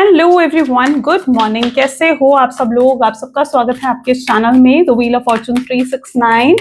Hello everyone, good morning. कैसे हो आप सब लोग? आप सबका स्वागत है आपके इस चैनल में द व्हील ऑफ फॉर्चून 369।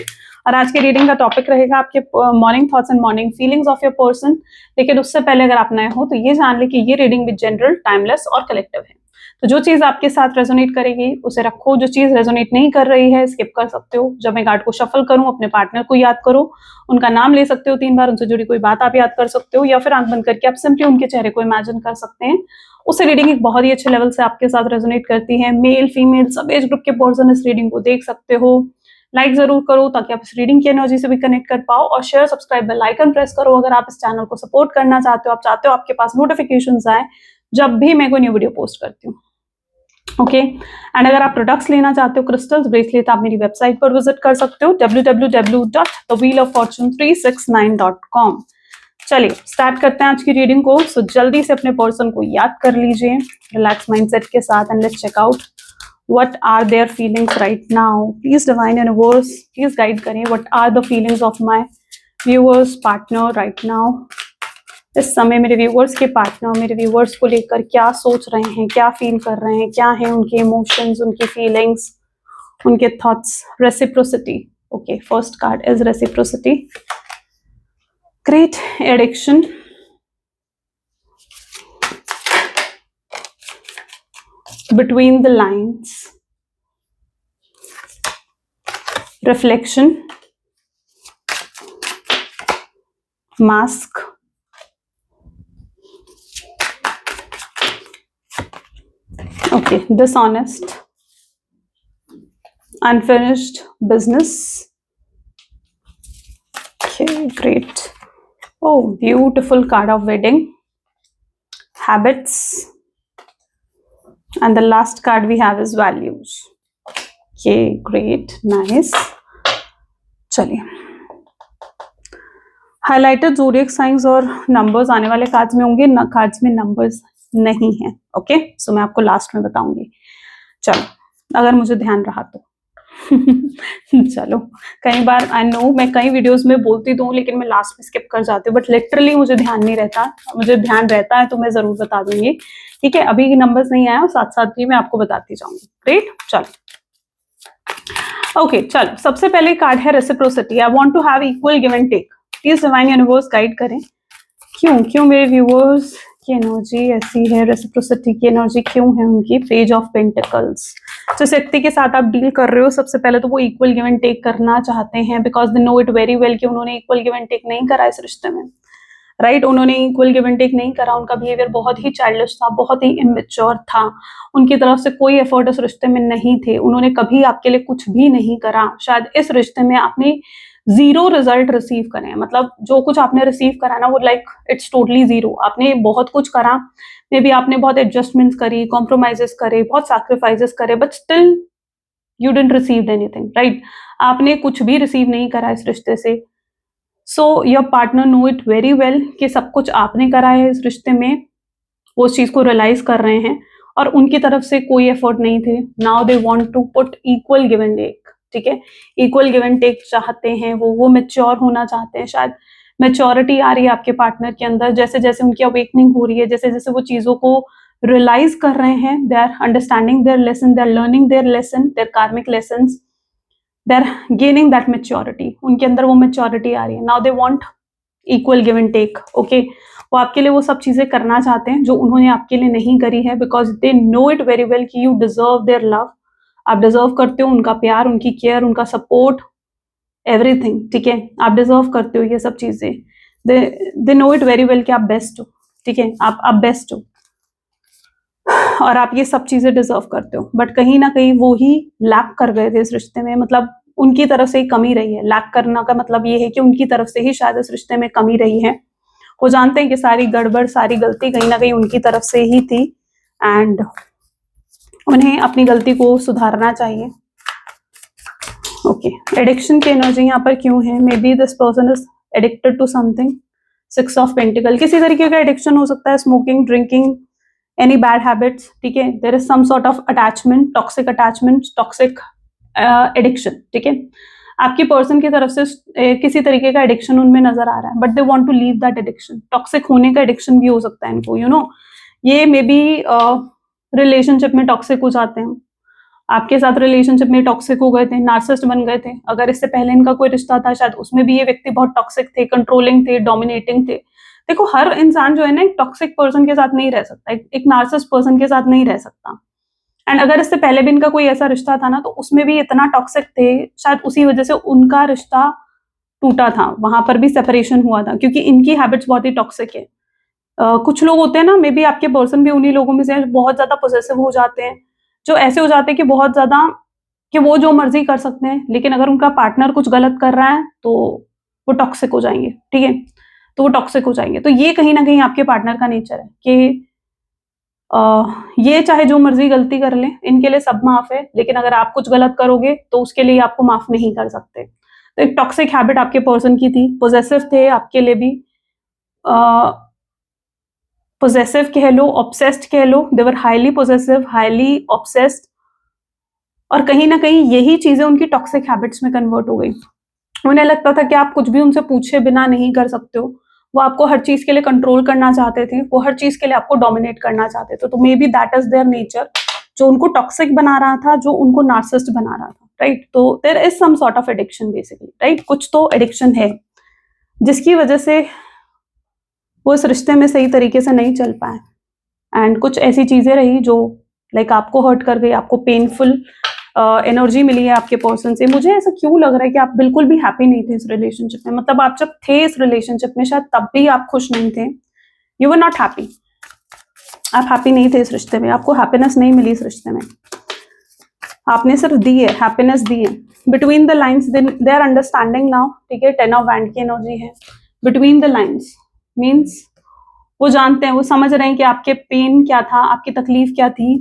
और आज के रीडिंग का टॉपिक रहेगा आपके morning thoughts and morning feelings of your person. लेकिन उससे पहले अगर आप नए हो तो ये जान ले कि ये रीडिंग भी जनरल, टाइमलेस और कलेक्टिव है। तो जो चीज आपके साथ रेजोनेट करेगी उसे रखो, जो चीज रेजोनेट नहीं कर रही है स्किप कर सकते हो। जब मैं कार्ड को शफल करूं अपने पार्टनर को याद करो, उनका नाम ले सकते हो 3 बार, उनसे जुड़ी कोई बात आप याद कर सकते हो, या फिर आंख बंद करके आप सिंपली उनके चेहरे को इमेजिन कर सकते हैं। उससे रीडिंग एक बहुत ही अच्छे लेवल से आपके साथ रेजोनेट करती है। मेल फीमेल सब एज ग्रुप के पर्सन इस रीडिंग को देख सकते हो। लाइक जरूर करो ताकि आप इस रीडिंग की एनर्जी से भी कनेक्ट कर पाओ, और share subscribe bell icon press करो अगर आप इस चैनल को सपोर्ट करना चाहते हो। आप चाहते हो आपके पास नोटिफिकेशंस आए जब भी मैं कोई न्यू वीडियो पोस्ट करती हूँ। ओके एंड अगर आप प्रोडक्ट्स लेना चाहते हो, क्रिस्टल्स, ब्रेसलेट, आप मेरी वेबसाइट पर विजिट कर सकते हो www.thewheeloffortune369.com। चलिए स्टार्ट करते हैं आज की रीडिंग को। सो जल्दी से अपने पर्सन को याद कर लीजिए रिलैक्स माइंडसेट के साथ and let's check out what are their feelings right now. Please divine universe please guide करें what are the feelings of my viewers partner right now. इस समय मेरे व्यूअर्स के पार्टनर मेरे व्यूअर्स को लेकर क्या सोच रहे हैं, क्या फील कर रहे हैं, क्या है उनके इमोशंस, उनकी फीलिंग्स, उनके thoughts. Reciprocity. Okay, first card is reciprocity. Great. Addiction. Between the lines. Reflection. Mask. Okay, dishonest. Unfinished business. Okay, great. Oh, beautiful card of wedding. Habits. And the last card we have is values. Okay, great, nice. चलिए, highlighted zodiac science और numbers आने वाले cards में होंगे, cards में numbers नहीं है। Okay, सो मैं आपको लास्ट में बताऊंगी। चलो, अगर मुझे ध्यान रहा तो चलो, कई बार आई नो मैं कई वीडियोस में बोलती तो हूँ लेकिन मैं लास्ट में स्किप कर जाती हूँ, बट लिटरली मुझे ध्यान नहीं रहता। मुझे ध्यान रहता है तो मैं जरूर बता दूंगी। ठीक है, अभी नंबर्स नहीं आया और साथ साथ भी मैं आपको बताती जाऊंगी। ग्रेट, चलो ओके, चलो सबसे पहले कार्ड है reciprocity. I want to have equal give and take. Please divine universe guide करें क्यों मेरे व्यूअर्स की एनर्जी ऐसी है, रेसिप्रोसिटी की एनर्जी क्यों है उनकी। Page of pentacles. जिस व्यक्ति के साथ आप डील कर रहे हो सबसे पहले तो वो इक्वल गिव एंड टेक करना चाहते हैं, because they no it very well कि उन्होंने इक्वल गिव एंड टेक नहीं करा इस रिश्ते में। राइट, उन्होंने इक्वल गिव एंड टेक नहीं करा। उनका बिहेवियर बहुत ही चाइल्डिश था, बहुत ही इमेच्योर था। उनकी तरफ से कोई एफर्ट इस रिश्ते में नहीं थे। उन्होंने कभी आपके लिए कुछ भी नहीं करा। शायद इस रिश्ते में आपने 0 रिजल्ट रिसीव करे, मतलब जो कुछ आपने रिसीव करा ना वो लाइक इट्स टोटली 0। आपने बहुत कुछ करा, मे बी आपने बहुत एडजस्टमेंट्स करी, कॉम्प्रोमाइजेस करे, बहुत सैक्रिफाइसेस करे, but still you didn't receive anything. Right, आपने कुछ भी रिसीव नहीं करा इस रिश्ते से। So your partner know it very well कि सब कुछ आपने करा है इस रिश्ते में। वो उस चीज को रियलाइज कर रहे हैं और उनकी तरफ से कोई एफर्ट नहीं थे। Now they want to put equal give and take. ठीक है, इक्वल गिव एंड टेक चाहते हैं वो मैच्योर होना चाहते हैं। शायद मैच्योरिटी आ रही है आपके पार्टनर के अंदर, जैसे जैसे उनकी अवेकनिंग हो रही है, जैसे जैसे वो चीजों को रियलाइज कर रहे हैं। They are understanding their lesson, they are learning their lesson, their karmic lessons, they are gaining that maturity. उनके अंदर वो मैच्योरिटी आ रही है। Now they want equal give and take. Okay, वो आपके लिए वो सब चीजें करना चाहते हैं जो उन्होंने आपके लिए नहीं करी है, because they no it very well कि यू डिजर्व देयर लव। आप डिजर्व करते हो उनका प्यार, उनकी केयर, उनका सपोर्ट, एवरीथिंग। ठीक है, आप डिजर्व करते हो ये सब चीजें। They know it very well कि आप बेस्ट हो। ठीक है, आप बेस्ट हो और आप ये सब चीजें डिजर्व करते हो, बट कहीं ना कहीं वो ही लैक कर गए थे इस रिश्ते में। मतलब उनकी तरफ से ही कमी रही है। लैक करना का मतलब ये है कि उनकी तरफ से ही शायद इस रिश्ते में कमी रही है। वो जानते हैं कि सारी गड़बड़, सारी गलती कहीं ना कहीं उनकी तरफ से ही थी एंड उन्हें अपनी गलती को सुधारना चाहिए। ओके, एडिक्शन की एनर्जी यहाँ पर क्यों है? Maybe this person is addicted to something. 6 of pentacles, किसी तरीके का एडिक्शन हो सकता है, smoking, drinking, any bad habits. ठीक है, there is some sort of attachment, toxic addiction. ठीक है, आपकी पर्सन की तरफ से किसी तरीके का एडिक्शन उनमें नजर आ रहा है, but they want to leave that addiction. Toxic होने का एडिक्शन भी हो सकता है इनको, यू नो। ये मे बी रिलेशनशिप में टॉक्सिक हो जाते हैं, आपके साथ रिलेशनशिप में टॉक्सिक हो गए थे, नार्सिसिस्ट बन गए थे, अगर इससे पहले इनका कोई रिश्ता था शायद उसमें भी ये व्यक्ति बहुत टॉक्सिक थे, कंट्रोलिंग थे, डोमिनेटिंग थे। देखो हर इंसान जो है ना एक टॉक्सिक पर्सन के साथ नहीं रह सकता, एक नार्सिसिस्ट पर्सन के साथ नहीं रह सकता। एंड अगर इससे पहले भी इनका कोई ऐसा रिश्ता था ना तो उसमें भी इतना टॉक्सिक थे, शायद उसी वजह से उनका रिश्ता टूटा था, वहां पर भी सेपरेशन हुआ था, क्योंकि इनकी हैबिट्स बहुत ही टॉक्सिक है। कुछ लोग होते हैं ना, मे बी आपके पर्सन भी उन्हीं लोगों में से हैं, बहुत ज्यादा पोजेसिव हो जाते हैं, जो ऐसे हो जाते हैं कि बहुत ज्यादा कि वो जो मर्जी कर सकते हैं, लेकिन अगर उनका पार्टनर कुछ गलत कर रहा है तो वो टॉक्सिक हो जाएंगे, ठीक है, तो वो टॉक्सिक हो जाएंगे। तो ये कहीं ना कहीं आपके पार्टनर का नेचर है कि ये चाहे जो मर्जी गलती कर ले, इनके लिए सब माफ है, लेकिन अगर आप कुछ गलत करोगे तो उसके लिए आपको माफ नहीं कर सकते। तो एक टॉक्सिक हैबिट आपके पर्सन की थी, पोजेसिव थे आपके लिए भी, पोजेसिव कह लो, ऑब्सेस्ड कह लो, they were highly possessive, highly obsessed, और कहीं ना कहीं यही चीजें उनकी टॉक्सिक हैबिट्स में कन्वर्ट हो गई। उन्हें लगता था कि आप कुछ भी उनसे पूछे बिना नहीं कर सकते हो, वो आपको हर चीज के लिए कंट्रोल करना चाहते थे, वो हर चीज के लिए आपको डोमिनेट करना चाहते थे। तो may be that is their nature, जो उनको टॉक्सिक बना रहा था, जो उनको नार्सिसिस्ट बना रहा था, राइट। तो there is some sort of addiction basically, right, कुछ तो एडिक्शन है जिसकी वजह से वो इस रिश्ते में सही तरीके से नहीं चल पाए, एंड कुछ ऐसी चीजें रही जो लाइक आपको हर्ट कर गई, आपको पेनफुल एनर्जी मिली है आपके पर्सन से। मुझे ऐसा क्यों लग रहा है कि आप बिल्कुल भी हैप्पी नहीं थे इस रिलेशनशिप में, मतलब आप जब थे इस रिलेशनशिप में शायद तब भी आप खुश नहीं थे, यू वर नॉट हैप्पी, आप हैप्पी नहीं थे इस रिश्ते में, आपको हैप्पीनेस नहीं मिली इस रिश्ते में, आपने सिर्फ दी है, हैप्पीनेस दी है। Between the lines they are understanding now, ठीक है, 10 ऑफ वैंड की एनर्जी है। बिटवीन द लाइन्स मीन्स वो जानते हैं, वो समझ रहे हैं कि आपके पेन क्या था, आपकी तकलीफ क्या थी,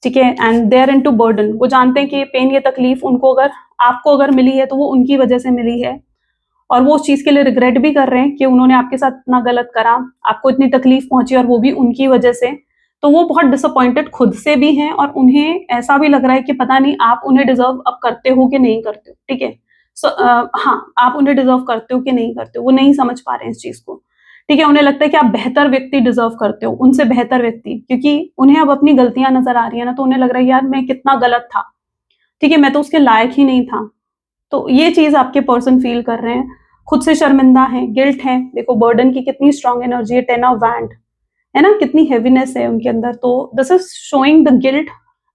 ठीक है, and they are into burden, वो जानते हैं कि ये पेन, ये तकलीफ उनको अगर आपको अगर मिली है तो वो उनकी वजह से मिली है, और वो उस चीज के लिए रिग्रेट भी कर रहे हैं कि उन्होंने आपके साथ इतना गलत करा, आपको इतनी तकलीफ पहुंची और वो भी उनकी वजह से। तो वो बहुत डिसअपॉइंटेड खुद से भी हैं, और उन्हें ऐसा भी लग रहा है कि पता नहीं आप उन्हें डिजर्व अब करते हो कि नहीं करते हो, ठीक है। सो हाँ, आप उन्हें डिजर्व करते हो कि नहीं करते हो, वो नहीं समझ पा रहे हैं इस चीज को, ठीक है। उन्हें लगता है कि आप बेहतर व्यक्ति डिजर्व करते हो, उनसे बेहतर व्यक्ति, क्योंकि उन्हें अब अपनी गलतियां नजर आ रही है ना, तो उन्हें लग रहा है यार मैं कितना गलत था, ठीक है, मैं तो उसके लायक ही नहीं था। तो ये चीज आपके पर्सन फील कर रहे हैं, खुद से शर्मिंदा है, गिल्ट है। देखो बर्डन की कितनी स्ट्रांग एनर्जी है, 10 ऑफ वैंड है ना, कितनी हेवीनेस है उनके अंदर। तो this is showing the guilt,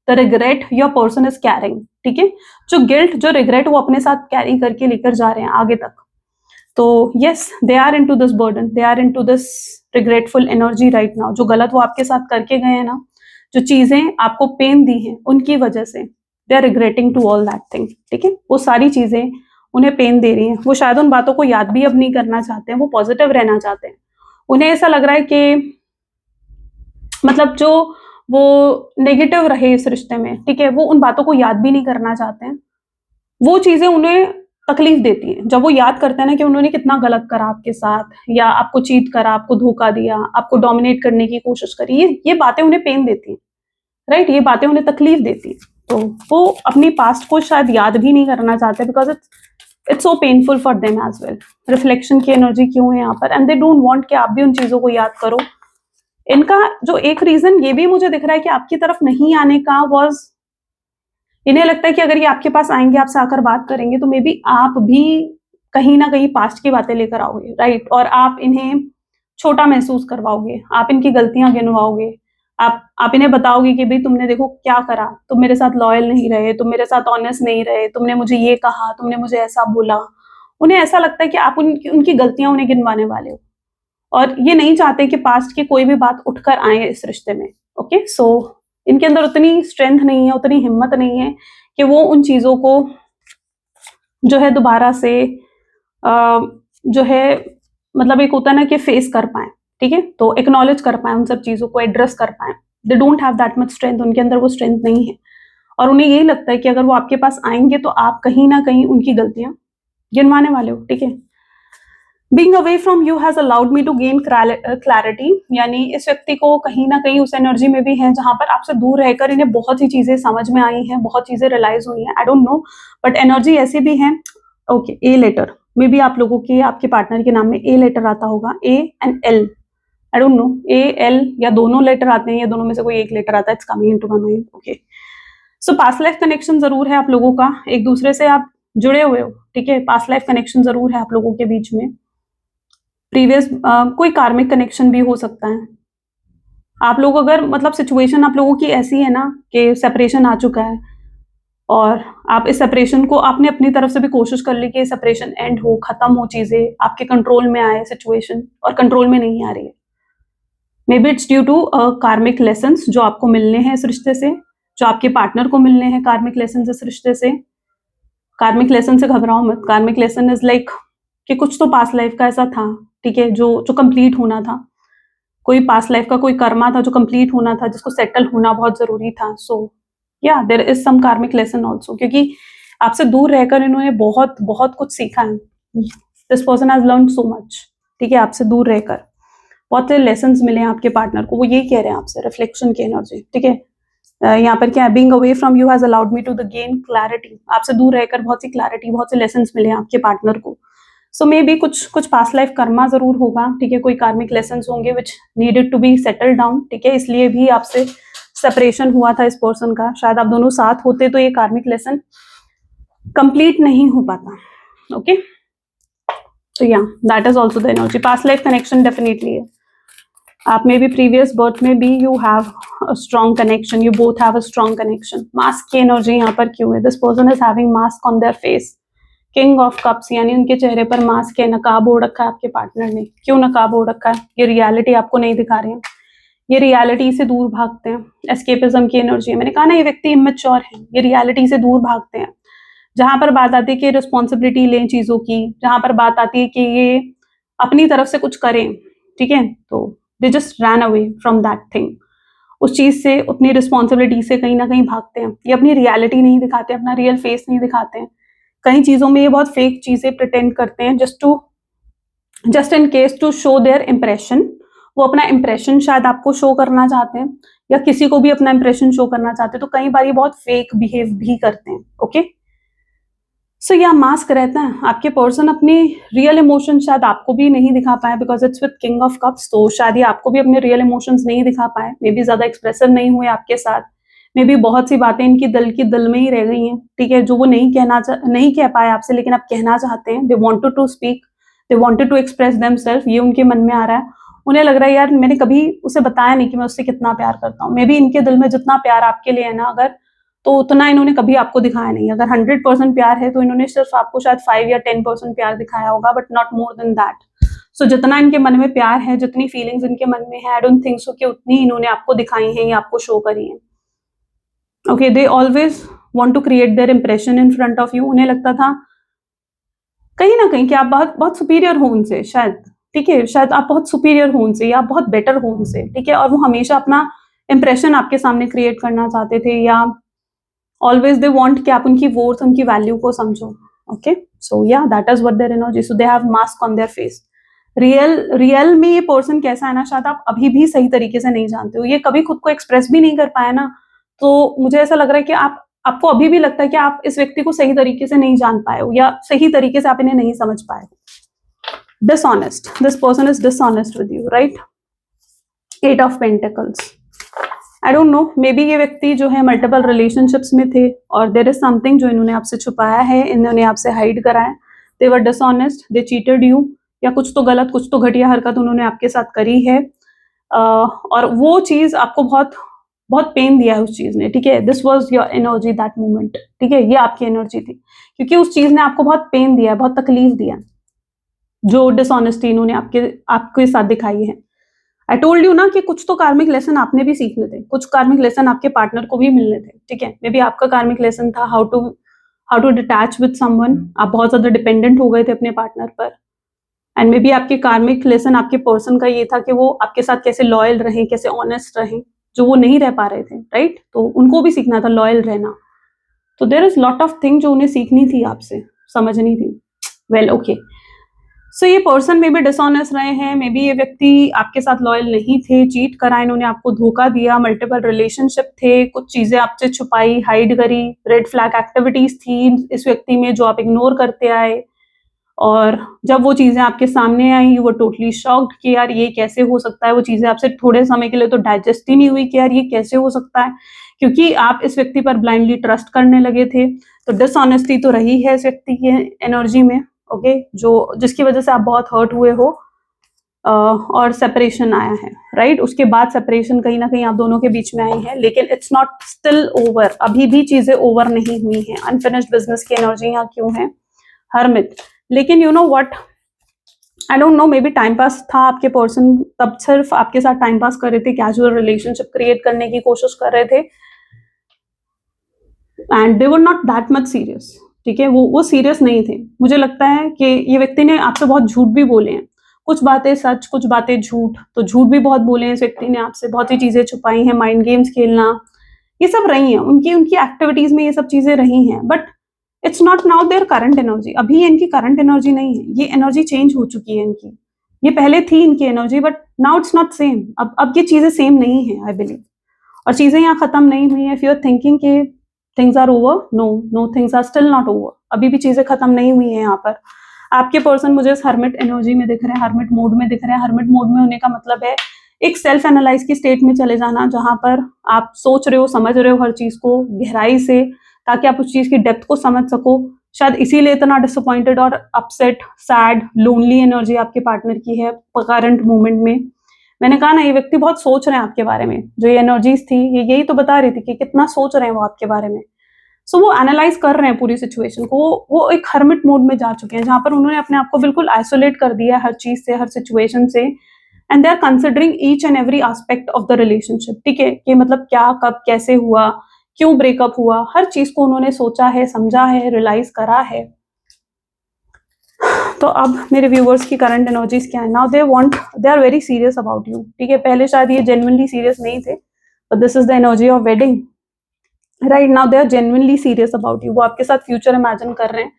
the regret your person is carrying, ठीक है, जो गिल्ट, जो रिग्रेट वो अपने साथ कैरी करके लेकर जा रहे हैं आगे तक। तो yes, they are into this burden, they are into this regretful energy right now. जो गलत वो आपके साथ करके गए हैं ना, जो चीजें आपको पेन दी हैं उनकी वजह से, they are regretting to all that thing, ठीक है, वो सारी चीजें उन्हें पेन दे रही हैं। वो शायद उन बातों को याद भी अब नहीं करना चाहते हैं, वो पॉजिटिव रहना चाहते हैं। उन्हें ऐसा लग रहा है कि मतलब जो वो नेगेटिव रहे इस रिश्ते में, ठीक है, वो उन बातों को याद भी नहीं करना चाहते हैं। वो चीजें उन्हें तकलीफ देती हैं जब वो याद करते हैं ना कि उन्होंने कितना गलत करा आपके साथ, या आपको चीट करा, आपको धोखा दिया, आपको डोमिनेट करने की कोशिश करी, ये बातें उन्हें पेन देती हैं, राइट, ये बातें उन्हें तकलीफ देती हैं। तो वो अपनी पास्ट को शायद याद भी नहीं करना चाहते, because it's so painful for them as well. Reflection की एनर्जी क्यों है यहाँ पर, एंड दे डोंट वांट कि आप भी उन चीजों को याद करो। इनका जो एक रीजन ये भी मुझे दिख रहा है कि आपकी तरफ नहीं आने का वॉज, इन्हें लगता है कि अगर ये आपके पास आएंगे, आपसे आकर बात करेंगे, तो मे बी आप भी कहीं ना कहीं पास्ट की बातें लेकर आओगे, राइट, और आप इन्हें छोटा महसूस करवाओगे, आप इनकी गलतियां गिनवाओगे, आप इन्हें बताओगे कि भाई तुमने देखो क्या करा, तुम मेरे साथ लॉयल नहीं रहे, तुम मेरे साथ ऑनेस्ट नहीं रहे, तुमने मुझे ये कहा, तुमने मुझे ऐसा बोला। उन्हें ऐसा लगता है कि आप उनकी गलतियां उन्हें गिनवाने वाले हो, और ये नहीं चाहते कि पास्ट की कोई भी बात उठकर आए इस रिश्ते में। ओके, सो इनके अंदर उतनी स्ट्रेंथ नहीं है, उतनी हिम्मत नहीं है कि वो उन चीजों को जो है दोबारा से जो है मतलब एक होता है ना कि फेस कर पाए, ठीक है, तो एक्नॉलेज कर पाए, उन सब चीजों को एड्रेस कर पाए। They don't have that much strength, उनके अंदर वो स्ट्रेंथ नहीं है, और उन्हें यही लगता है कि अगर वो आपके पास आएंगे तो आप कहीं ना कहीं उनकी गलतियां गिनवाने वाले हो, ठीक है। Being away from you has allowed me to gain clarity, यानी इस व्यक्ति को कहीं ना कहीं उस एनर्जी में भी है जहां पर आपसे दूर रहकर इन्हें बहुत सी चीजें समझ में आई हैं, बहुत चीजें रियलाइज हुई हैं, I don't know, but energy ऐसी भी है। ओके, ए लेटर में भी आप लोगों के, आपके पार्टनर के नाम में ए लेटर आता होगा, A and L, I don't know, AL या दोनों लेटर आते हैं या दोनों में से कोई एक लेटर आता है, it's coming into my mind. Okay, so past life connection जरूर है आप लोगों का, एक दूसरे से आप जुड़े हुए हो, ठीक है, पास्ट लाइफ कनेक्शन जरूर है आप लोगों के बीच में। प्रीवियस कोई कार्मिक कनेक्शन भी हो सकता है। आप लोग अगर मतलब सिचुएशन आप लोगों की ऐसी है ना कि सेपरेशन आ चुका है और आप इस सेपरेशन को, आपने अपनी तरफ से भी कोशिश कर ली कि सेपरेशन एंड हो, खत्म हो, चीजें आपके कंट्रोल में आए सिचुएशन, और कंट्रोल में नहीं आ रही है। Maybe it's due to karmic lessons जो आपको मिलने हैं इस रिश्ते से, जो आपके पार्टनर को मिलने हैं कार्मिक लेसन इस रिश्ते से। कार्मिक लेसन से घबराओ मत, कार्मिक लेसन इज लाइक कि कुछ तो पास्ट लाइफ का ऐसा था, ठीक है, जो कंप्लीट होना था, कोई पास्ट लाइफ का कोई कर्मा था जो कंप्लीट होना था, जिसको सेटल होना बहुत जरूरी था। सो या देयर इज सम कार्मिक लेसन ऑल्सो, क्योंकि आपसे दूर रहकर इन्होंने बहुत बहुत कुछ सीखा है। This person has learn so much, ठीक है, आपसे दूर रहकर बहुत से लेसन्स मिले हैं आपके पार्टनर को, वो यही कह रहे हैं आपसे, रिफ्लेक्शन की एनर्जी, ठीक है। यहाँ पर क्या है, being away from you has allowed me to the gain clarity, आपसे दूर रहकर बहुत सी क्लैरिटी, बहुत से लेसन्स मिले हैं आपके पार्टनर को। सो मे बी कुछ पास्ट लाइफ कर्मा जरूर होगा, ठीक है, कोई कार्मिक लेसन्स होंगे which needed to be settle down, ठीक है, इसलिए भी आपसे सेपरेशन हुआ था इस पर्सन का। शायद आप दोनों साथ होते तो ये कार्मिक लेसन कंप्लीट नहीं हो पाता। ओके, तो या that is also the energy, past life connection definitely है। आप में भी प्रीवियस बर्थ में भी you have a strong connection, you both have a strong connection. Mask की एनर्जी यहाँ पर क्यों है, this person is having mask on their face, king of cups, यानी उनके चेहरे पर मास्क है, नकाब ओढ़ रखा है आपके पार्टनर ने। क्यों नकाब ओढ़ रखा है, ये रियलिटी आपको नहीं दिखा रहे हैं, ये रियलिटी से दूर भागते हैं, एस्केपिज्म की एनर्जी है। मैंने कहा ना ये व्यक्ति इमेच्योर है, ये रियलिटी से दूर भागते हैं। जहां पर बात आती है कि रिस्पॉन्सिबिलिटी लें चीजों की, जहां पर बात आती है कि ये अपनी तरफ से कुछ करें, ठीक है, तो they just run away from that thing, उस चीज से, अपनी रिस्पॉन्सिबिलिटी से कहीं ना कहीं भागते हैं। ये अपनी रियलिटी नहीं दिखाते, अपना रियल फेस नहीं दिखाते हैं। कई चीजों में ये बहुत फेक चीजें प्रिटेंड करते हैं, just in case to show their impression. वो अपना इम्प्रेशन शायद आपको शो करना चाहते हैं, या किसी को भी अपना इम्प्रेशन शो करना चाहते हैं, तो कई बार ये बहुत फेक बिहेव भी करते हैं। ओके, सो यह मास्क रहता है, आपके पर्सन अपने रियल इमोशन शायद आपको भी नहीं दिखा पाए, because it's with king of cups, तो शायद ये आपको भी अपने रियल इमोशंस नहीं दिखा पाए, मे बी ज्यादा एक्सप्रेसिव नहीं हुए आपके साथ, मे बी बहुत सी बातें इनकी दिल में ही रह गई हैं, ठीक है, जो वो नहीं कह पाए आपसे, लेकिन आप कहना चाहते हैं। They wanted to speak, they wanted to express themselves, ये उनके मन में आ रहा है। उन्हें लग रहा है यार मैंने कभी उसे बताया नहीं कि मैं उससे कितना प्यार करता हूँ। मे बी इनके दिल में जितना प्यार आपके लिए है ना, अगर तो उतना इन्होंने कभी आपको दिखाया नहीं। अगर 100% प्यार है तो इन्होंने सिर्फ आपको शायद 5 या 10% प्यार दिखाया होगा, but not more than that. So जितना इनके मन में प्यार है, जितनी फीलिंग्स इनके मन में है, आई डोंट थिंक सो कि उतनी इन्होंने आपको दिखाई है या आपको शो करी है। Okay, they always want to create their impression in front of you. उन्हें लगता था कहीं ना कहीं कि आप बहुत बहुत सुपीरियर हो उनसे, शायद, ठीक है, शायद आप बहुत सुपीरियर हो उनसे या आप बहुत बेटर हो उनसे, ठीक है, और वो हमेशा अपना इंप्रेशन आपके सामने क्रिएट करना चाहते थे, या ऑलवेज दे वांट कि आप उनकी वर्थ, उनकी वैल्यू को समझो। ओके, सो या that is what their energy, so they have mask on their face. Real में ये पर्सन कैसा है ना, शायद आप अभी भी सही तरीके से नहीं जानते हो, ये कभी खुद को एक्सप्रेस भी नहीं कर पाया ना, तो मुझे ऐसा लग रहा है कि आपको अभी भी लगता है कि आप इस व्यक्ति को सही तरीके से नहीं जान पाए हो, या सही तरीके से आप इन्हें नहीं समझ पाए हो। Dishonest, this person is dishonest with you, right. 8 of pentacles, I don't know, may be ये व्यक्ति जो है मल्टीपल रिलेशनशिप्स में थे, और देयर इज समथिंग जो इन्होंने आपसे छुपाया है, इन्होंने आपसे हाइड करा है। दे वर डिसऑनेस्ट, दे चीटेड यू, या कुछ तो गलत, कुछ तो घटिया हरकत उन्होंने आपके साथ करी है, और वो चीज आपको बहुत बहुत पेन दिया है उस चीज ने, ठीक है। This was your energy that moment, ठीक है, ये आपकी एनर्जी थी, क्योंकि उस चीज ने आपको बहुत पेन दिया, बहुत तकलीफ दिया, जो डिसऑनेस्टी इन्होंने आपके साथ दिखाई है। आई टोल्ड यू ना कि कुछ तो कार्मिक लेसन आपने भी सीखने थे, कुछ कार्मिक लेसन आपके पार्टनर को भी मिलने थे, ठीक है। मे बी आपका कार्मिक लेसन था how to detach with someone, आप बहुत ज्यादा डिपेंडेंट हो गए थे अपने पार्टनर पर, एंड मे बी आपके कार्मिक लेसन आपके पर्सन का ये था कि वो आपके साथ कैसे लॉयल रहें, कैसे ऑनेस्ट रहें, जो वो नहीं रह पा रहे थे, राइट। तो उनको भी सीखना था लॉयल रहना, तो there is lot of thing जो उन्हें सीखनी थी, आपसे समझनी थी। वेल ओके, सो ये पर्सन में भी डिसऑनेस्ट रहे हैं, मे बी ये व्यक्ति आपके साथ लॉयल नहीं थे, चीट करा, इन्होंने आपको धोखा दिया, मल्टीपल रिलेशनशिप थे, कुछ चीजें आपसे छुपाई, हाइड करी, रेड फ्लैग एक्टिविटीज थी इस व्यक्ति में जो आप इग्नोर करते आए, और जब वो चीज़ें आपके सामने आई यू वर टोटली शॉक्ड कि यार ये कैसे हो सकता है। वो चीज़ें आपसे थोड़े समय के लिए तो डाइजेस्ट ही नहीं हुई कि यार ये कैसे हो सकता है, क्योंकि आप इस व्यक्ति पर ब्लाइंडली ट्रस्ट करने लगे थे। तो डिसऑनेस्टी तो रही है इस व्यक्ति की एनर्जी में, ओके, जो जिसकी वजह से आप बहुत हर्ट हुए हो और सेपरेशन आया है, राइट। उसके बाद सेपरेशन कहीं ना कहीं आप दोनों के बीच में आई है, लेकिन इट्स नॉट स्टिल ओवर, अभी भी चीजें ओवर नहीं हुई हैं। अनफिनिश्ड बिजनेस की एनर्जी यहाँ क्यों है, हर्मिट। लेकिन you know what, I don't know, may be time pass था आपके पर्सन, तब सिर्फ आपके साथ टाइम पास कर रहे थे, कैजुअल रिलेशनशिप क्रिएट करने की कोशिश कर रहे थे, and they were not that much serious, ठीक है। वो सीरियस नहीं थे। मुझे लगता है कि ये व्यक्ति ने आपसे बहुत झूठ भी बोले हैं, कुछ बातें सच कुछ बातें झूठ, तो झूठ भी बहुत बोले हैं इस व्यक्ति ने आपसे, बहुत सी चीजें छुपाई हैं, माइंड गेम्स खेलना, ये सब रही हैं उनकी उनकी एक्टिविटीज में, ये सब चीजें रही हैं, but it's not now their current energy. अभी ये इनकी करंट एनर्जी नहीं है, ये एनर्जी चेंज हो चुकी है इनकी। ये पहले थी इनकी energy, but now it's not same. अब ये चीजें सेम नहीं है, आई बिलीव। और चीजें यहाँ खत्म नहीं हुई है। इफ यू आर थिंकिंग कि things are over, no things are still not over, अभी भी चीजें खत्म नहीं हुई है यहाँ पर। आपके पर्सन मुझे इस हर्मिट एनर्जी में दिख रहे हैं, हर्मिट मोड में दिख रहे हैं। हर्मिट मोड में होने का मतलब है एक सेल्फ एनालाइज की स्टेट में चले जाना, जहां पर आप सोच रहे हो, समझ रहे हो हर चीज को गहराई से, ताकि आप उस चीज की डेप्थ को समझ सको। शायद इसीलिए इतना डिसअपॉइंटेड और अपसेट, सैड, लोनली एनर्जी आपके पार्टनर की है करंट मोमेंट में। मैंने कहा ना, ये व्यक्ति बहुत सोच रहे हैं आपके बारे में। जो ये एनर्जीज थी, ये यही तो बता रही थी कि कितना सोच रहे हैं वो आपके बारे में। सो वो एनालाइज कर रहे हैं पूरी सिचुएशन को। वो एक हर्मिट मोड में जा चुके हैं, जहां पर उन्होंने अपने आप को बिल्कुल आइसोलेट कर दिया है हर चीज से, हर सिचुएशन से, and they are considering each and every aspect of the relationship, ठीक है। कि मतलब क्या, कब, कैसे हुआ, क्यों ब्रेकअप हुआ, हर चीज को उन्होंने सोचा है, समझा है, रियलाइज करा है। तो अब मेरे व्यूवर्स की करंट एनर्जीज क्या है? Now they are very serious about you, ठीक है। पहले शायद ये जेन्युइनली सीरियस नहीं थे, but this is the energy of wedding, right. Now they are genuinely serious about you. वो आपके साथ फ्यूचर इमेजिन कर रहे हैं।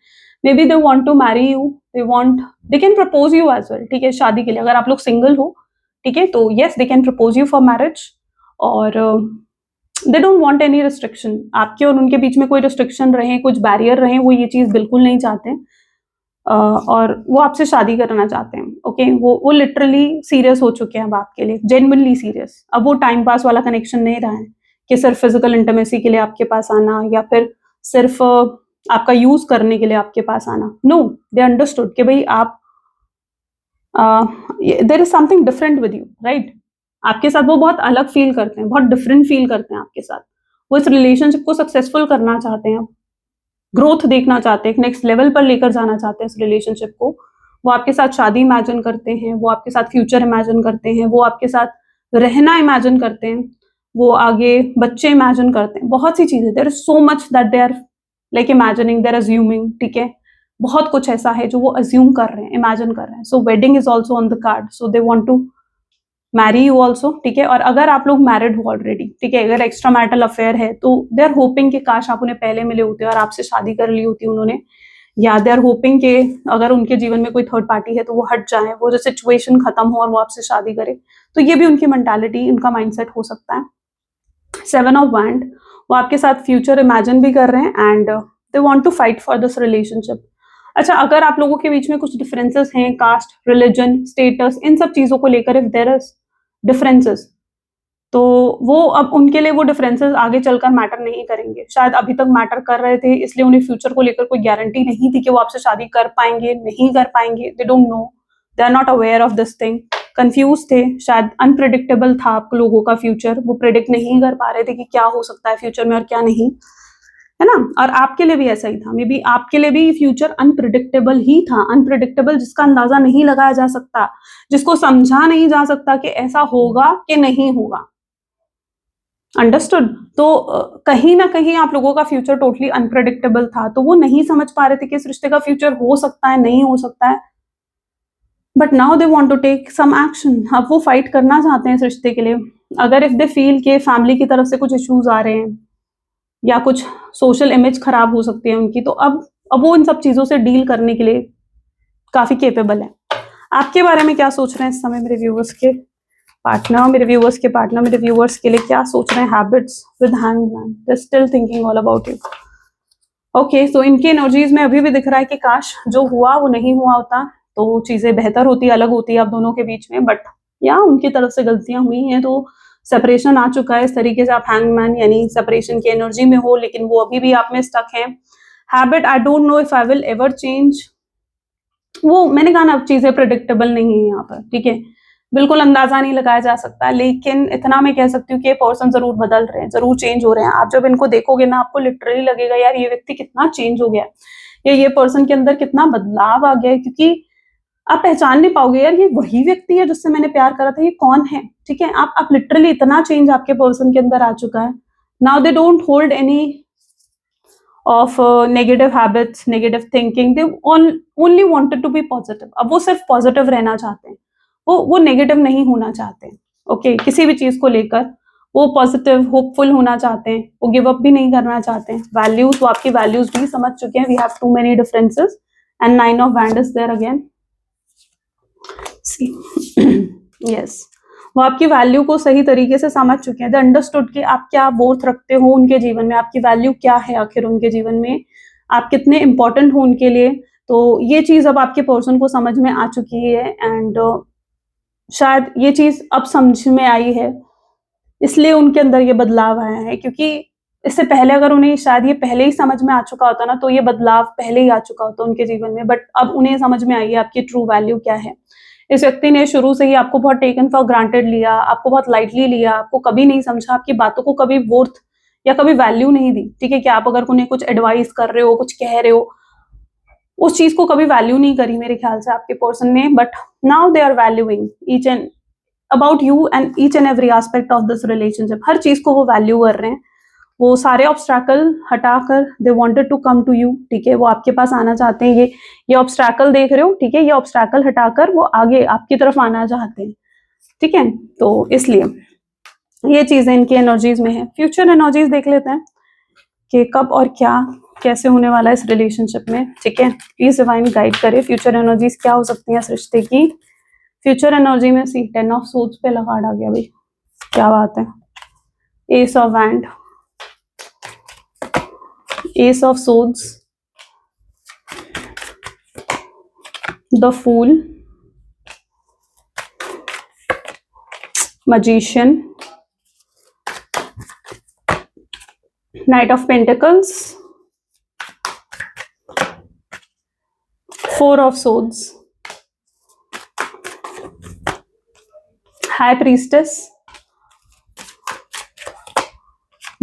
Maybe they want to marry you, they can propose you as well, ठीक है, शादी के लिए। अगर आप लोग सिंगल हो, ठीक है, तो yes they can propose you for marriage. और they don't want any restriction, आपके और उनके बीच में कोई रिस्ट्रिक्शन रहे, कुछ बैरियर रहे, वो ये चीज बिल्कुल नहीं चाहते हैं। और वो आपसे शादी करना चाहते हैं, ओके। वो लिटरली सीरियस हो चुके हैं अब आपके लिए, जेन्युइनली सीरियस। अब वो टाइम पास वाला कनेक्शन नहीं रहा है कि सिर्फ फिजिकल इंटीमेसी के लिए आपके पास आना, या फिर सिर्फ आपका यूज करने के लिए आपके पास आना। नो, दे अंडरस्टूड कि भाई आप there is something different with you, right. आपके साथ वो बहुत अलग फील करते हैं, बहुत डिफरेंट फील करते हैं आपके साथ। वो इस रिलेशनशिप को सक्सेसफुल करना चाहते हैं, ग्रोथ देखना चाहते हैं, नेक्स्ट लेवल पर लेकर जाना चाहते हैं इस रिलेशनशिप को। वो आपके साथ शादी इमेजिन करते हैं, वो आपके साथ फ्यूचर इमेजिन करते हैं, वो आपके साथ रहना इमेजिन करते हैं, वो आगे बच्चे इमेजिन करते हैं, बहुत सी चीजें। There is so much that they are like imagining, they are assuming, ठीक है। बहुत कुछ ऐसा है जो वो अज्यूम कर रहे हैं, इमेजिन कर रहे हैं। So wedding is also on the card, so they want to marry you also, ठीक है। और अगर आप लोग मैरिड हो ऑलरेडी, ठीक है, अगर एक्स्ट्रा मैरिटल अफेयर है, तो दे आर होपिंग कि काश आप उन्हें पहले मिले होते और आपसे शादी कर ली होती उन्होंने। या दे आर होपिंग कि अगर उनके जीवन में कोई थर्ड पार्टी है तो वो हट जाए, वो जो सिचुएशन खत्म हो और वो आपसे शादी करे। तो ये भी उनकी मेंटालिटी, उनका माइंडसेट हो सकता है। 7 ऑफ वैंड, वो आपके साथ फ्यूचर इमेजिन भी कर रहे हैं, and they want to fight for this relationship. अच्छा, अगर आप लोगों के बीच में कुछ डिफरेंसेस हैं, कास्ट, रिलीजन, स्टेटस, इन सब चीजों को लेकर, इफ देयर इज डिफरेंसेस, तो वो अब उनके लिए वो डिफरेंसेस आगे चलकर मैटर नहीं करेंगे। शायद अभी तक मैटर कर रहे थे, इसलिए उन्हें फ्यूचर को लेकर कोई गारंटी नहीं थी कि वो आपसे शादी कर पाएंगे, नहीं कर पाएंगे। They don't know, they are not aware of this thing, confuse थे, शायद अनप्रिडिक्टेबल था आप लोगों का फ्यूचर। वो प्रिडिक्ट नहीं कर पा रहे थे कि क्या हो सकता है फ्यूचर में और क्या नहीं, है ना। और आपके लिए भी ऐसा ही था, मे बी आपके लिए भी फ्यूचर अनप्रिडिक्टेबल ही था। अनप्रिडिक्टेबल, जिसका अंदाजा नहीं लगाया जा सकता, जिसको समझा नहीं जा सकता कि ऐसा होगा कि नहीं होगा। अंडरस्टूड। तो कहीं ना कहीं आप लोगों का फ्यूचर टोटली अनप्रेडिक्टेबल था, तो वो नहीं समझ पा रहे थे कि इस रिश्ते का फ्यूचर हो सकता है, नहीं हो सकता है। But now they want to take some action. अब वो फाइट करना चाहते हैं इस रिश्ते के लिए। अगर इफ दे फील के फैमिली की तरफ से कुछ इश्यूज आ रहे हैं, या कुछ सोशल इमेज खराब हो सकती है उनकी, तो अब वो इन सब चीजों से डील करने के लिए काफी केपेबल है। आपके बारे में क्या सोच रहे हैं इस समय मेरे व्यूवर्स के पार्टनर, मेरे व्यूवर्स के पार्टनर मेरे व्यूवर्स के लिए क्या सोच रहे हैं? Habits with hangman, they still thinking all about you. Okay, so इनकी एनर्जीज में अभी भी दिख रहा है कि काश जो हुआ वो नहीं हुआ होता तो चीजें बेहतर होती, अलग होती आप दोनों के बीच में, बट या उनकी तरफ से गलतियां हुई हैं तो सेपरेशन आ चुका है। इस तरीके से आप हैंगमैन यानी सेपरेशन की एनर्जी में हो, लेकिन वो अभी भी आप में स्टक है। Habit, I don't know if I will ever change. वो मैंने कहा ना, चीजें प्रिडिक्टेबल नहीं है यहाँ पर, ठीक है, बिल्कुल अंदाजा नहीं लगाया जा सकता, लेकिन इतना मैं कह सकती हूँ कि ये पर्सन जरूर बदल रहे हैं, जरूर चेंज हो रहे हैं। आप जब इनको देखोगे ना, आपको लिटरली लगेगा यार ये व्यक्ति कितना चेंज हो गया, या ये पर्सन के अंदर कितना बदलाव आ गया है, क्योंकि आप पहचान नहीं पाओगे यार ये वही व्यक्ति है जिससे मैंने प्यार करा था, ये कौन है, ठीक है। आप लिटरली इतना चेंज आपके पर्सन के अंदर आ चुका है। Now they don't hold any of negative habits, negative thinking. They only wanted to be positive. अब वो सिर्फ पॉजिटिव रहना चाहते हैं, वो नेगेटिव नहीं होना चाहते। ओके, किसी भी चीज को लेकर वो पॉजिटिव होपफुल होना चाहते हैं, वो गिव अप भी नहीं करना चाहते हैं। वैल्यूज, वो आपकी वैल्यूज भी समझ चुके हैं। We have too many differences and 9 of wand is there again. See yes, वो आपकी वैल्यू को सही तरीके से समझ चुके हैं। दे अंडरस्टूड कि आप क्या वर्थ रखते हो उनके जीवन में, आपकी वैल्यू क्या है आखिर उनके जीवन में, आप कितने इंपॉर्टेंट हो उनके लिए। तो ये चीज अब आपके पर्सन को समझ में आ चुकी है, एंड शायद ये चीज अब समझ में आई है, इसलिए उनके अंदर ये बदलाव आया है। क्योंकि इससे पहले अगर उन्हें शायद ये पहले ही समझ में आ चुका होता ना, तो ये बदलाव पहले ही आ चुका होता उनके जीवन में। बट अब उन्हें समझ में आई है आपकी ट्रू वैल्यू क्या है। इस व्यक्ति ने शुरू से ही आपको बहुत टेकन फॉर ग्रांटेड लिया, आपको बहुत लाइटली लिया, आपको कभी नहीं समझा, आपकी बातों को कभी वर्थ या कभी वैल्यू नहीं दी, ठीक है। कि आप अगर उन्हें कुछ एडवाइस कर रहे हो, कुछ कह रहे हो, उस चीज को कभी वैल्यू नहीं करी मेरे ख्याल से आपके पर्सन ने। But now they are valuing each and about you and each and every aspect of this relationship. हर चीज को वो वैल्यू कर रहे हैं। वो सारे ऑब्स्ट्रैकल हटाकर they wanted to come to you, ठीक है। वो आपके पास आना चाहते हैं। ये ऑब्स्ट्रैकल देख रहे हो, ठीक है, ये ऑब्स्ट्रैकल हटाकर वो आगे आपकी तरफ आना चाहते हैं, ठीक है। तो इसलिए ये चीजें इनकी एनर्जीज में है। फ्यूचर एनर्जीज देख लेते हैं कि कब और क्या कैसे होने वाला है इस रिलेशनशिप में, ठीक है। प्लीज डिवाइन गाइड करे, फ्यूचर एनर्जीज क्या हो सकती है इस रिश्ते की। फ्यूचर एनर्जी में सी 10 ऑफ सोर्ड्स पे कार्ड आ गया भाई, क्या बात है। S of wand, Ace of Swords, the Fool, Magician, Knight of Pentacles, Four of Swords, High Priestess,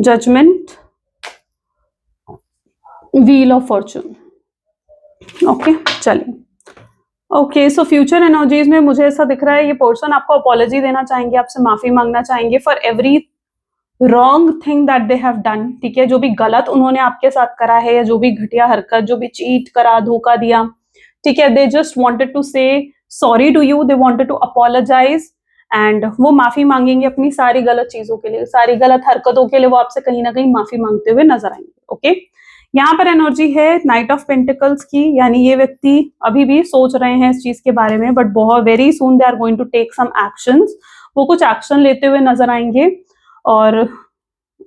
Judgment, wheel of Fortune. Okay, चलिए। ओके, सो फ्यूचर एनर्जीज में मुझे ऐसा दिख रहा है ये पर्सन आपको अपॉलॉजी देना चाहेंगे, आपसे माफी मांगना चाहेंगे for every wrong thing that they have done, ठीक है। जो भी गलत उन्होंने आपके साथ करा है, या जो भी घटिया हरकत, जो भी चीट करा, धोखा दिया, ठीक है। They just wanted to say sorry to you, they wanted to apologise, and वो माफी मांगेंगे अपनी सारी गलत चीजों के लिए, सारी गलत हरकतों के लिए वो आपसे कहीं ना कहीं माफी मांगते हुए नजर आएंगे। ओके, यहाँ पर एनर्जी है नाइट ऑफ पेंटिकल्स की, यानी ये व्यक्ति अभी भी सोच रहे हैं इस चीज के बारे में, बट बहुत very soon they are going to take some actions. वो कुछ एक्शन लेते हुए नजर आएंगे, और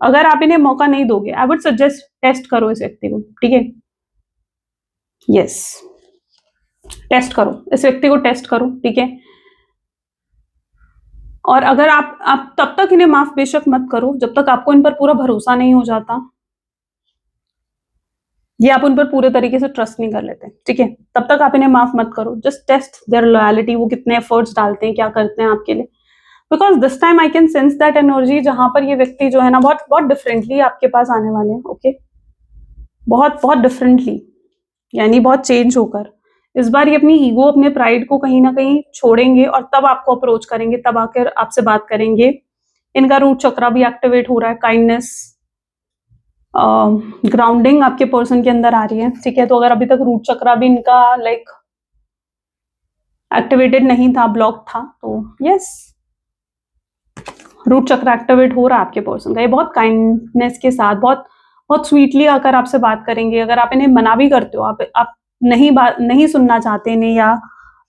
अगर आप इन्हें मौका नहीं दोगे, आई वुड सजेस्ट टेस्ट करो इस व्यक्ति को, ठीक है। यस, टेस्ट करो इस व्यक्ति को, टेस्ट करो, ठीक है। और अगर आप तब तक इन्हें माफ बेशक मत करो जब तक आपको इन पर पूरा भरोसा नहीं हो जाता, ये आप उन पर पूरे तरीके से ट्रस्ट नहीं कर लेते, ठीक है। तब तक आप इन्हें माफ मत करो। जस्ट टेस्ट देयर लॉयलिटी, वो कितने एफर्ट्स डालते हैं, क्या करते हैं आपके लिए। Because this time I can sense that energy, जहां पर ये व्यक्ति जो है ना बहुत बहुत डिफरेंटली आपके पास आने वाले हैं। ओके, बहुत बहुत डिफरेंटली, यानी बहुत चेंज होकर इस बार ये अपनी ईगो, अपने प्राइड को कहीं ना कहीं छोड़ेंगे, और तब आपको अप्रोच करेंगे, तब आकर आपसे बात करेंगे। इनका रूट चक्रा भी एक्टिवेट हो रहा है, काइंडनेस, ग्राउंडिंग आपके पर्सन के अंदर आ रही है, ठीक है। तो अगर अभी तक रूट चक्रा भी इनका लाइक एक्टिवेटेड नहीं था, ब्लॉक था, तो यस, रूट चक्र एक्टिवेट हो रहा है आपके पर्सन का। ये बहुत काइंडनेस के साथ, बहुत बहुत स्वीटली आकर आपसे बात करेंगे। अगर आप इन्हें मना भी करते हो, आप नहीं सुनना चाहते इन्हें, या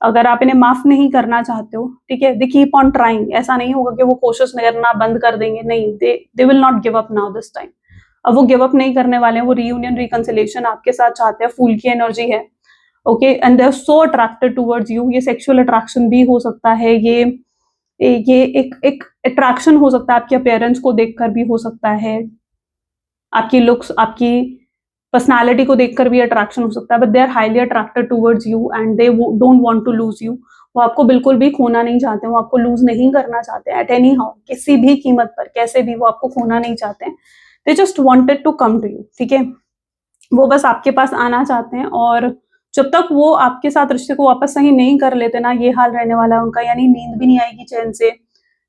अगर आप इन्हें माफ नहीं करना चाहते हो, ठीक है, दे कीप ऑन ट्राइंग। ऐसा नहीं होगा कि वो कोशिश करना बंद कर देंगे, नहीं, they will not give up now this time. अब वो गिव अप नहीं करने वाले हैं, वो रीयूनियन रिकंसिलेशन आपके साथ चाहते हैं, फूल की एनर्जी है, okay, and they are so attracted towards you. ये सेक्सुअल अट्रैक्शन भी हो सकता है, ये एक अट्रैक्शन हो सकता है, आपके अपीयरेंस को देखकर भी हो सकता है, आपकी लुक्स, आपकी पर्सनालिटी को देखकर भी अट्रैक्शन हो सकता है, but they are highly attracted towards you and they don't want to lose you. वो आपको बिल्कुल भी खोना नहीं चाहते, वो आपको लूज नहीं करना चाहते एट एनी हाउ, किसी भी कीमत पर, कैसे भी वो आपको खोना नहीं चाहते, they just wanted to come to you, ठीक है। वो बस आपके पास आना चाहते हैं, और जब तक वो आपके साथ रिश्ते को वापस सही नहीं कर लेते ना, ये हाल रहने वाला है उनका, यानी नींद भी नहीं आएगी चैन से,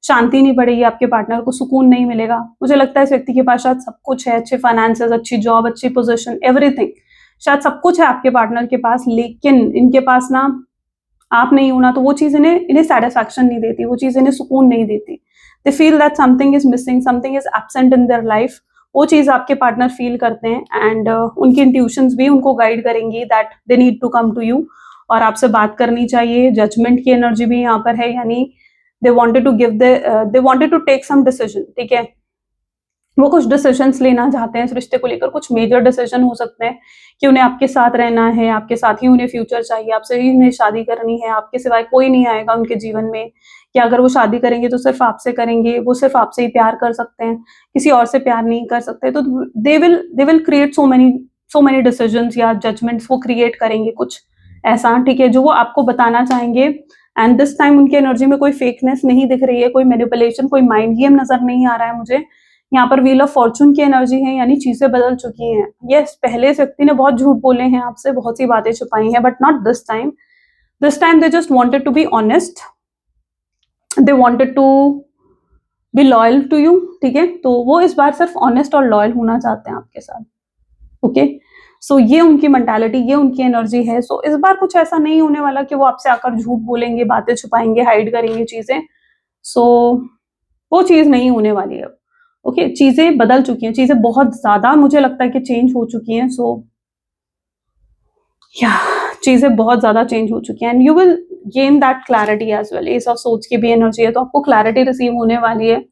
शांति नहीं पड़ेगी, आपके पार्टनर को सुकून नहीं मिलेगा। मुझे लगता है इस व्यक्ति के पास शायद सब कुछ है, अच्छे फाइनेंसेस, अच्छी जॉब, अच्छी पोजीशन, एवरीथिंग, शायद सब कुछ है आपके पार्टनर के पास, लेकिन इनके पास ना आप नहीं होना, तो वो चीज इन्हें सेटिस्फैक्शन नहीं देती, वो चीज इन्हें सुकून नहीं देती। They feel that something is missing, something is absent in their life. वो चीज आपके पार्टनर फील करते हैं, एंड उनकी इंट्यूशंस भी उनको गाइड करेंगी that they need to come to you, और आपसे बात करनी चाहिए। जजमेंट की एनर्जी भी यहाँ पर है, यानी they wanted to take some decision, ठीक है। वो कुछ डिसीजंस लेना चाहते हैं इस रिश्ते को लेकर, कुछ मेजर डिसीजन हो सकते हैं कि उन्हें आपके साथ रहना है, आपके साथ ही उन्हें फ्यूचर चाहिए, आपसे ही उन्हें शादी करनी है, आपके सिवाय कोई नहीं आएगा उनके जीवन में, कि अगर वो शादी करेंगे तो सिर्फ आपसे करेंगे, वो सिर्फ आपसे ही प्यार कर सकते हैं, किसी और से प्यार नहीं कर सकते। तो they will create so many decisions या जजमेंट्स वो क्रिएट करेंगे कुछ ऐसा, ठीक है, जो वो आपको बताना चाहेंगे। एंड दिस टाइम उनकी एनर्जी में कोई फेकनेस नहीं दिख रही है, कोई मैनिपुलेशन, कोई माइंड गेम नजर नहीं आ रहा है मुझे। यहाँ पर व्हील ऑफ फॉर्चून की एनर्जी है, यानी चीजें बदल चुकी हैं। यस, पहले इस व्यक्ति ने बहुत झूठ बोले हैं आपसे, बहुत सी बातें छुपाई हैं, but not this time. This time they just wanted to be honest, they wanted to be loyal to you, ठीक है। तो वो इस बार सिर्फ ऑनेस्ट और लॉयल होना चाहते हैं आपके साथ, ओके। सो ये उनकी मेंटालिटी, ये उनकी एनर्जी है। सो इस बार कुछ ऐसा नहीं होने वाला कि वो आपसे आकर झूठ बोलेंगे, बातें छुपाएंगे, हाइड करेंगे चीजें। सो वो चीज नहीं होने वाली है, ओके। चीजें बदल चुकी हैं, चीजें बहुत ज्यादा मुझे लगता है कि चेंज हो चुकी हैं। सो या चीजें बहुत ज्यादा चेंज हो चुकी हैं, and you will gain that clarity as well. ये सब सोच की भी एनर्जी है, तो आपको क्लैरिटी रिसीव होने वाली है।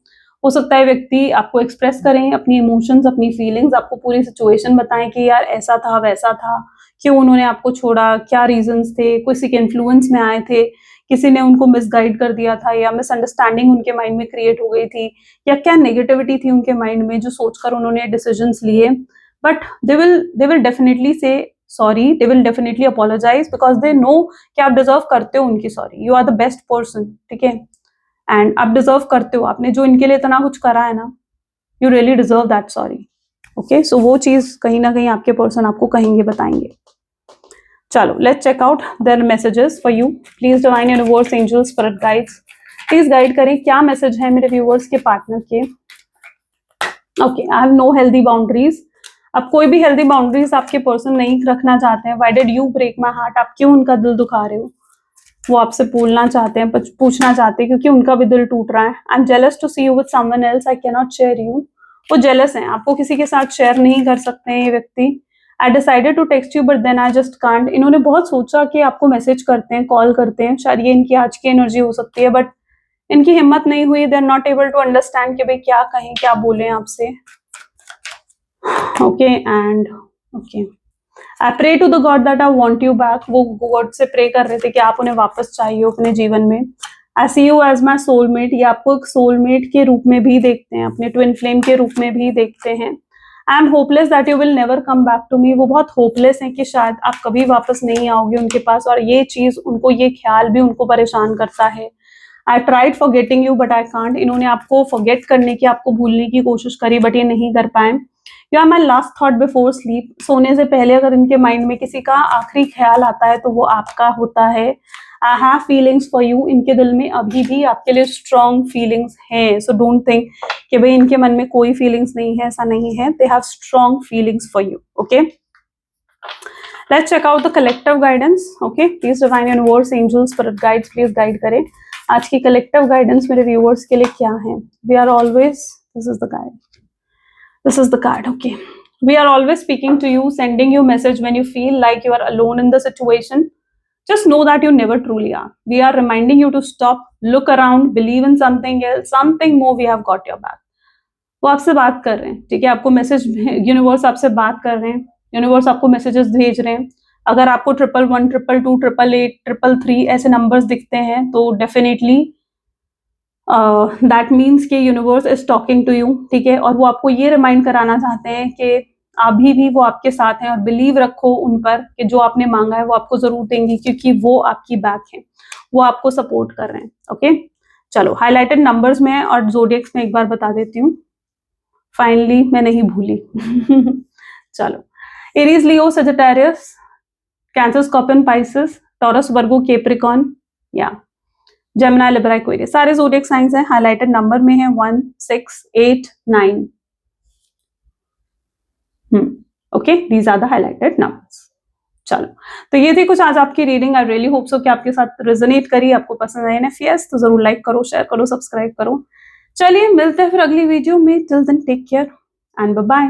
हो सकता है व्यक्ति आपको एक्सप्रेस करें अपनी इमोशंस, अपनी फीलिंग्स, आपको पूरी सिचुएशन बताएं कि यार ऐसा था, वैसा था, क्यों उन्होंने आपको छोड़ा, क्या रीजंस थे, किसी के इन्फ्लुएंस में आए थे, किसी ने उनको मिसगाइड कर दिया था, या मिसअंडरस्टैंडिंग उनके माइंड में क्रिएट हो गई थी, या क्या नेगेटिविटी थी उनके माइंड में जो सोचकर उन्होंने डिसीजंस लिए। But they will definitely say sorry, they will definitely apologise, because they know कि आप डिजर्व करते हो उनकी sorry. You are the best person, ठीक है, एंड आप डिजर्व करते हो, आपने जो इनके लिए इतना कुछ करा है ना, you really deserve that sorry, okay. So वो चीज कहीं ना कहीं आपके पर्सन आपको कहेंगे, बताएंगे। चलो, let's check out their messages for you. Please divine universe, angels, spirit guides, please guide करें क्या मैसेज है मेरे व्यूअर्स के पार्टनर के। Okay, I have no healthy boundaries. अब कोई भी हेल्दी बाउंड्रीज आपके पर्सन नहीं रखना चाहते हैं। Why did you break my heart, आप क्यों उनका दिल दुखा रहे हो, वो आपसे बोलना चाहते हैं, पूछना चाहते हैं, क्योंकि उनका भी दिल टूट रहा है। I am jealous to see you with someone else, I can not share you. वो जेलस हैं, आपको किसी के साथ शेयर नहीं कर सकते हैं ये व्यक्ति। I decided to text you but then I just can't. इन्होंने बहुत सोचा कि आपको मैसेज करते हैं, कॉल करते हैं, शायद ये इनकी आज की एनर्जी हो सकती है, बट इनकी हिम्मत नहीं हुई। They are not able to understand कि भाई क्या कहें, क्या बोलें आपसे, okay. And okay, I pray to the god that I want you back. वो गॉड से प्रे कर रहे थे कि आप उन्हें वापस चाहिए अपने जीवन में। आई सी यू एज माई सोलमेट, ये आपको एक सोलमेट के रूप में भी देखते हैं, अपने ट्विन फ्लेम के रूप में भी देखते हैं। I am hopeless that you will never come back to me, वो बहुत होपलेस हैं कि शायद आप कभी वापस नहीं आओगे उनके पास, और ये चीज उनको, ये ख्याल भी उनको परेशान करता है। I tried forgetting you but I can't, इन्होंने आपको फॉरगेट करने की, आपको भूलने की कोशिश करी, बट ये नहीं कर पाए। You are my last thought before sleep, सोने से पहले अगर इनके माइंड में किसी का आखिरी ख्याल आता है तो वो आपका होता है। I have feelings for you, इनके दिल में अभी भी आपके लिए स्ट्रॉन्ग फीलिंग्स हैं। सो डोंट थिंक कि भाई इनके मन में कोई फीलिंग्स नहीं है, ऐसा नहीं है। They have strong feelings for you, okay. Let's check out the collective guidance, okay. Please divine universe, angels, spirit guides, please guide करें आज की कलेक्टिव गाइडेंस मेरे व्यूअर्स के लिए क्या है। We are always, this is the guide, this is the card, okay. We are always speaking to you, sending you message when you feel like you are alone in the situation. Just know that you never truly are. We are reminding you to stop, look around, believe in something else, something more. We have got your back. वो आपसे बात कर रहे हैं, ठीक है, आपको message, universe आपसे बात कर रहे हैं, यूनिवर्स आपको मैसेजेस भेज रहे हैं। अगर आपको 111, 222, 888, 333 ऐसे नंबर्स दिखते हैं तो डेफिनेटली दैट मीन्स कि universe is talking to you, ठीक है, और वो आपको ये रिमाइंड कराना चाहते हैं कि अभी भी वो आपके साथ हैं और बिलीव रखो उन पर कि जो आपने मांगा है वो आपको जरूर देंगी, क्योंकि वो आपकी बैक है, वो आपको सपोर्ट कर रहे हैं। ओके, चलो हाईलाइटेड नंबर्स में और जोडियक्स में एक बार बता देती हूँ, फाइनली मैं नहीं भूली। चलो, Aries, Leo, Sagittarius, Cancer, Scorpion, Pisces, Taurus, Virgo, Capricorn, या जेमिनी, लिब्रा, एक्वेरियस, सारे ज़ोडिएक साइंस हैं। हाइलाइटेड नंबर में है 1, 6, 8, 9। Okay, these are the highlighted numbers. चलो, तो ये थी कुछ आज आपकी reading. I really hope so कि आपके साथ रेजोनेट करी, आपको पसंद आई ना। यस, तो जरूर लाइक करो, शेयर करो, सब्सक्राइब करो। चलिए मिलते हैं फिर अगली वीडियो में। Till then take care and bye bye.